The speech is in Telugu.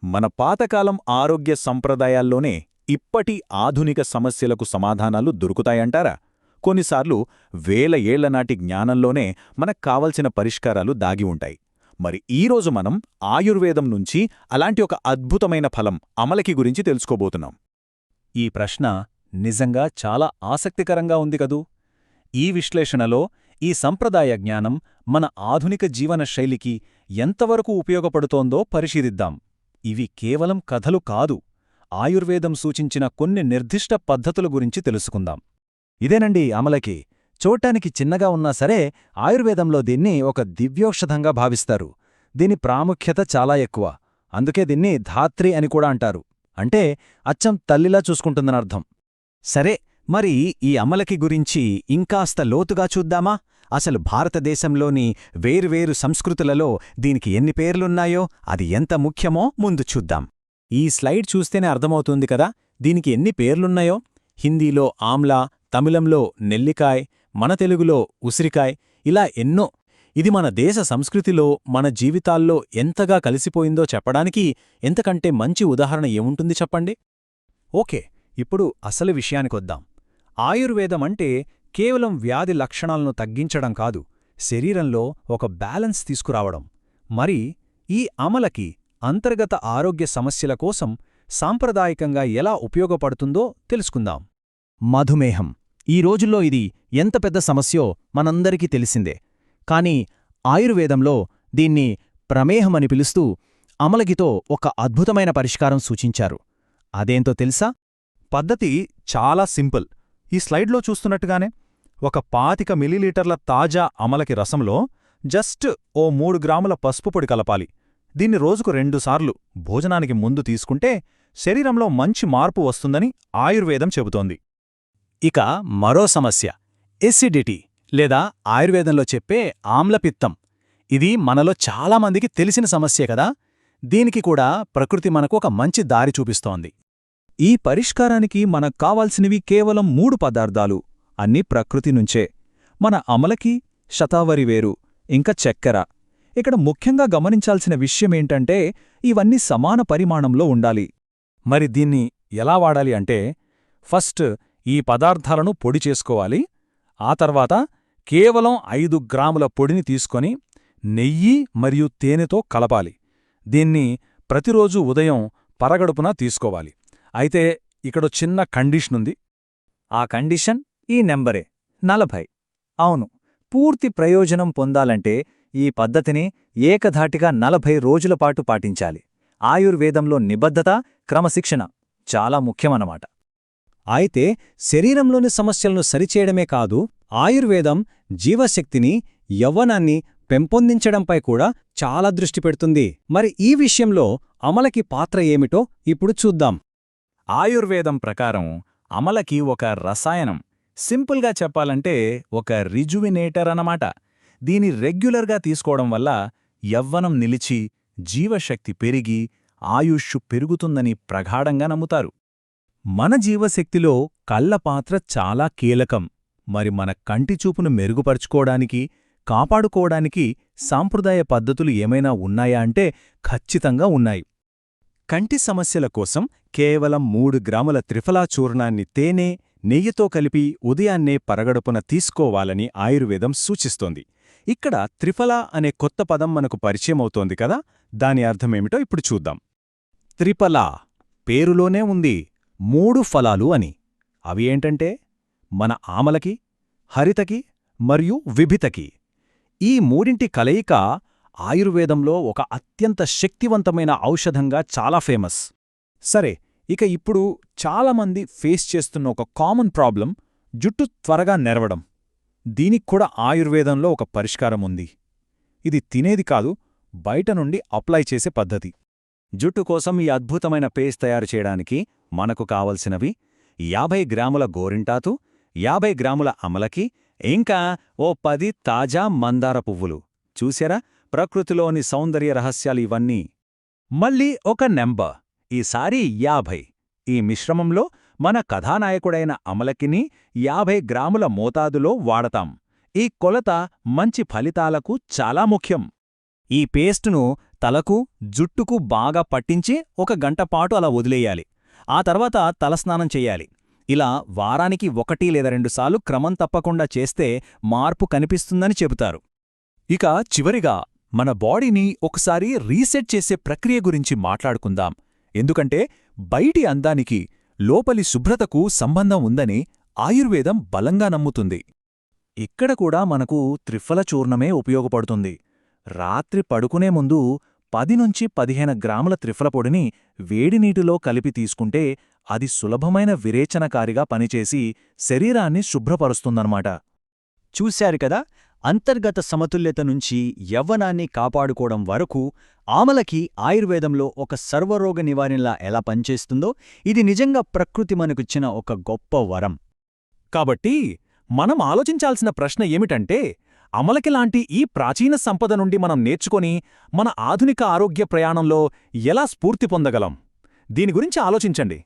మన పాతకాలం ఆరోగ్య సంప్రదాయాల్లోనే ఇప్పటి ఆధునిక సమస్యలకు సమాధానాలు దొరుకుతాయంటారా? కొన్నిసార్లు వేల ఏళ్లనాటి జ్ఞానంలోనే మనకు కావలసిన పరిష్కారాలు దాగి ఉంటాయి. మరి ఈరోజు మనం ఆయుర్వేదం నుంచి అలాంటి ఒక అద్భుతమైన ఫలం అమలకి గురించి తెలుసుకోబోతున్నాం. ఈ ప్రశ్న నిజంగా చాలా ఆసక్తికరంగా ఉంది కదూ. ఈ విశ్లేషణలో ఈ సంప్రదాయ జ్ఞానం మన ఆధునిక జీవన శైలికి ఎంతవరకు ఉపయోగపడుతోందో పరిశీలిద్దాం. ఇవి కేవలం కథలు కాదు, ఆయుర్వేదం సూచించిన కొన్ని నిర్దిష్ట పద్ధతుల గురించి తెలుసుకుందాం. ఇదేనండి అమలకి. చూడ్డానికి చిన్నగా ఉన్నా సరే ఆయుర్వేదంలో దీన్ని ఒక దివ్యౌషధంగా భావిస్తారు. దీని ప్రాముఖ్యత చాలా ఎక్కువ. అందుకే దీన్ని ధాత్రి అని కూడా అంటారు. అంటే అచ్చం తల్లిలా చూసుకుంటుందనర్థం. సరే, మరి ఈ అమలకి గురించి ఇంకాస్త లోతుగా చూద్దామా? అసలు భారతదేశంలోని వేర్వేరు సంస్కృతులలో దీనికి ఎన్ని పేర్లున్నాయో, అది ఎంత ముఖ్యమో ముందు చూద్దాం. ఈ స్లైడ్ చూస్తేనే అర్థమవుతుంది కదా దీనికి ఎన్ని పేర్లున్నాయో. హిందీలో ఆమ్లా, తమిళంలో నెల్లికాయ్, మన తెలుగులో ఉసిరికాయ్, ఇలా ఎన్నో. ఇది మన దేశ సంస్కృతిలో, మన జీవితాల్లో ఎంతగా కలిసిపోయిందో చెప్పడానికి ఎంతకంటే మంచి ఉదాహరణ ఏముంటుంది చెప్పండి. ఓకే, ఇప్పుడు అసలు విషయానికొద్దాం. ఆయుర్వేదం అంటే కేవలం వ్యాధి లక్షణాలను తగ్గించడం కాదు, శరీరంలో ఒక బ్యాలెన్స్ తీసుకురావడం. మరి ఈ అమలకి అంతర్గత ఆరోగ్య సమస్యల కోసం సాంప్రదాయకంగా ఎలా ఉపయోగపడుతుందో తెలుసుకుందాం. మధుమేహం. ఈ రోజుల్లో ఇది ఎంత పెద్ద సమస్యో మనందరికీ తెలిసిందే. కాని ఆయుర్వేదంలో దీన్ని ప్రమేహమని పిలుస్తూ అమలకితో ఒక అద్భుతమైన పరిష్కారం సూచించారు. అదేంతో తెలుసా? పద్ధతి చాలా సింపుల్. ఈ స్లైడ్లో చూస్తున్నట్టుగానే 1 మిల్లీలీటర్ల తాజా అమలకి రసంలో జస్ట్ ఓ 3 గ్రాముల పసుపు పొడి కలపాలి. దీన్ని రోజుకు 2 సార్లు భోజనానికి ముందు తీసుకుంటే శరీరంలో మంచి మార్పు వస్తుందని ఆయుర్వేదం చెబుతోంది. ఇక మరో సమస్య ఎసిడిటీ, లేదా ఆయుర్వేదంలో చెప్పే ఆమ్లపిత్తం. ఇది మనలో చాలామందికి తెలిసిన సమస్యే కదా. దీనికి కూడా ప్రకృతి మనకు ఒక మంచి దారి చూపిస్తోంది. ఈ పరిష్కారానికి మనకు కావాల్సినవి కేవలం 3 పదార్థాలు, అన్నీ ప్రకృతి నుంచే. మన అమలకి, శతావరి వేరు, ఇంకా చక్కెర. ఇక్కడ ముఖ్యంగా గమనించాల్సిన విషయమేంటంటే ఇవన్నీ సమాన పరిమాణంలో ఉండాలి. మరి దీన్ని ఎలా వాడాలి అంటే, ఫస్ట్ ఈ పదార్థాలను పొడి చేసుకోవాలి. ఆ తర్వాత కేవలం 5 గ్రాముల పొడిని తీసుకొని నెయ్యి మరియు తేనెతో కలపాలి. దీన్ని ప్రతిరోజూ ఉదయం పరగడుపున తీసుకోవాలి. అయితే ఇక్కడో చిన్న కండిషనుంది. ఆ కండిషన్ ఈ నెంబరే, 40. అవును, పూర్తి ప్రయోజనం పొందాలంటే ఈ పద్ధతిని ఏకధాటిగా 40 రోజులపాటు పాటించాలి. ఆయుర్వేదంలో నిబద్ధత, క్రమశిక్షణ చాలా ముఖ్యమన్నమాట. అయితే శరీరంలోని సమస్యలను సరిచేయడమే కాదు, ఆయుర్వేదం జీవశక్తిని, యవ్వనాన్ని పెంపొందించడంపై కూడా చాలా దృష్టి పెడుతుంది. మరి ఈ విషయంలో అమలకి పాత్ర ఏమిటో ఇప్పుడు చూద్దాం. ఆయుర్వేదం ప్రకారం అమలకి ఒక రసాయనం. సింపుల్గా చెప్పాలంటే ఒక రిజువినేటర్ అన్నమాట. దీని రెగ్యులర్గా తీసుకోవడం వల్ల యవ్వనం నిలిచి, జీవశక్తి పెరిగి, ఆయుష్షు పెరుగుతుందని ప్రగాఢంగా నమ్ముతారు. మన జీవశక్తిలో కళ్ళ పాత్ర చాలా కీలకం. మరి మన కంటిచూపును మెరుగుపరుచుకోవడానికి, కాపాడుకోవడానికి సాంప్రదాయ పద్ధతులు ఏమైనా ఉన్నాయా అంటే ఖచ్చితంగా ఉన్నాయి. కంటి సమస్యల కోసం కేవలం 3 గ్రాముల త్రిఫలా చూర్ణాన్ని తేనె, నెయ్యితో కలిపి ఉదయాన్నే పరగడుపున తీసుకోవాలని ఆయుర్వేదం సూచిస్తోంది. ఇక్కడ త్రిఫలా అనే కొత్త పదం మనకు పరిచయమవుతోంది కదా. దాని అర్థమేమిటో ఇప్పుడు చూద్దాం. త్రిఫలా పేరులోనే ఉంది 3 ఫలాలు అని. అవి ఏంటంటే మన ఆమలకి, హరితకి మరియు విభితకి. ఈ మూడింటి కలయిక ఆయుర్వేదంలో ఒక అత్యంత శక్తివంతమైన ఔషధంగా చాలా ఫేమస్. సరే, ఇక ఇప్పుడు చాలామంది ఫేస్ చేస్తున్న ఒక కామన్ ప్రాబ్లం జుట్టు త్వరగా నెరవడం. దీనిక్కూడా ఆయుర్వేదంలో ఒక పరిష్కారం ఉంది. ఇది తినేది కాదు, బయట నుండి అప్లై చేసే పద్ధతి. జుట్టు కోసం ఈ అద్భుతమైన పేస్ట్ తయారు చేయడానికి మనకు కావలసినవి 50 గ్రాముల గోరింటాకు, 50 గ్రాముల అమలకి, ఇంకా ఓ 10 తాజా మందార పువ్వులు. చూశారా ప్రకృతిలోని సౌందర్య రహస్యాలు ఇవన్నీ. మళ్ళీ ఒక నెంబర్, ఈసారి 50. ఈ మిశ్రమంలో మన కథానాయకుడైన అమలకిని 50 గ్రాముల మోతాదులో వాడతాం. ఈ కొలత మంచి ఫలితాలకు చాలా ముఖ్యం. ఈ పేస్టును తలకు, జుట్టుకు బాగా పట్టించి 1 గంట పాటు అలా వదిలేయాలి. ఆ తర్వాత తలస్నానం చెయ్యాలి. ఇలా వారానికి 1 లేదా 2 సార్లు క్రమం తప్పకుండా చేస్తే మార్పు కనిపిస్తుందని చెబుతారు. ఇక చివరిగా మన బాడీని ఒకసారి రీసెట్ చేసే ప్రక్రియ గురించి మాట్లాడుకుందాం. ఎందుకంటే బయటి అందానికి లోపలి శుభ్రతకు సంబంధం ఉందని ఆయుర్వేదం బలంగా నమ్ముతుంది. ఇక్కడ కూడా మనకు త్రిఫల చూర్ణమే ఉపయోగపడుతుంది. రాత్రి పడుకునే ముందు 10 నుంచి 15 గ్రాముల త్రిఫల పొడిని వేడినీటిలో కలిపి తీసుకుంటే అది సులభమైన విరేచనకారిగా పనిచేసి శరీరాన్ని శుభ్రపరుస్తుందన్నమాట. చూశారు కదా, అంతర్గత సమతుల్యత నుంచి యవ్వనాన్ని కాపాడుకోవడం వరకు ఆమలకి ఆయుర్వేదంలో ఒక సర్వరోగ నివారణలా ఎలా పనిచేస్తుందో ఇది నిజంగా ప్రకృతి మనకిచ్చిన ఒక గొప్ప వరం. కాబట్టి మనం ఆలోచించాల్సిన ప్రశ్న ఏమిటంటే, అమలకిలాంటి ఈ ప్రాచీన సంపద నుండి మనం నేర్చుకొని మన ఆధునిక ఆరోగ్య ప్రయాణంలో ఎలా స్ఫూర్తి పొందగలం? దీని గురించి ఆలోచించండి.